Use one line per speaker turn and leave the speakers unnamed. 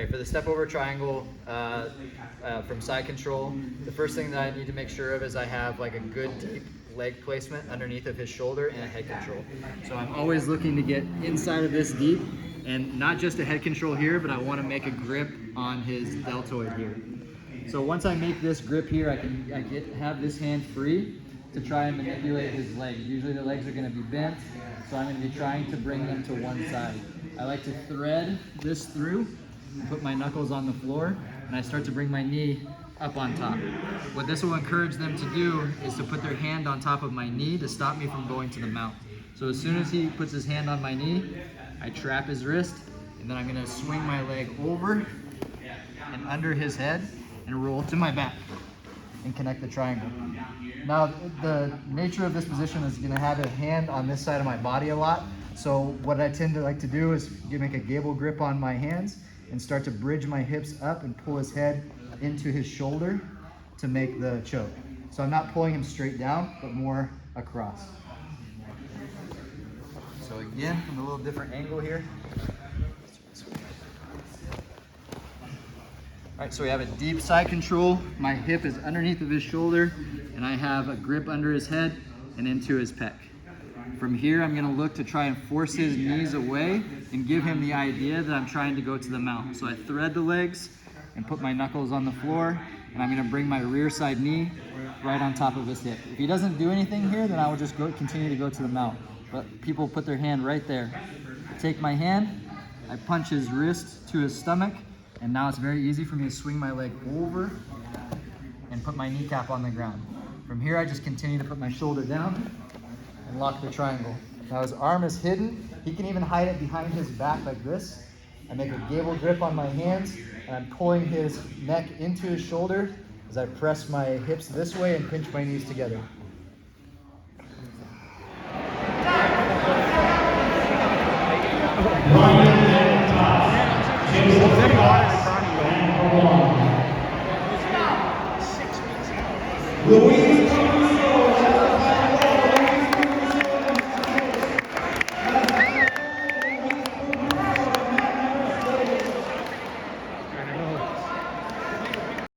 Okay, for the step over triangle from side control, the first thing that I need to make sure of is I have like a good deep leg placement underneath of his shoulder and a head control. So I'm always looking to get inside of this deep, and not just a head control here, but I want to make a grip on his deltoid here. So once I make this grip here, I have this hand free to try and manipulate his legs. Usually the legs are going to be bent, so I'm going to be trying to bring them to one side. I like to thread this through, put my knuckles on the floor, and I start to bring my knee up on top. What this will encourage them to do is to put their hand on top of my knee to stop me from going to the mount. So as soon as he puts his hand on my knee, I trap his wrist, and then I'm going to swing my leg over and under his head and roll to my back and connect the triangle. Now, the nature of this position is going to have a hand on this side of my body a lot. So what I tend to like to do is make a gable grip on my hands and start to bridge my hips up and pull his head into his shoulder to make the choke. So I'm not pulling him straight down, but more across. So again, from a little different angle here. All right, so we have a deep side control. My hip is underneath of his shoulder, and I have a grip under his head and into his pec. From here, I'm gonna look to try and force his knees away and give him the idea that I'm trying to go to the mount. So I thread the legs and put my knuckles on the floor, and I'm gonna bring my rear side knee right on top of his hip. If he doesn't do anything here, then I will just continue to go to the mount. But people put their hand right there. I take my hand, I punch his wrist to his stomach, and now it's very easy for me to swing my leg over and put my kneecap on the ground. From here, I just continue to put my shoulder down and lock the triangle. Now his arm is hidden. He can even hide it behind his back like this. I make a gable grip on my hands, and I'm pulling his neck into his shoulder as I press my hips this way and pinch my knees together.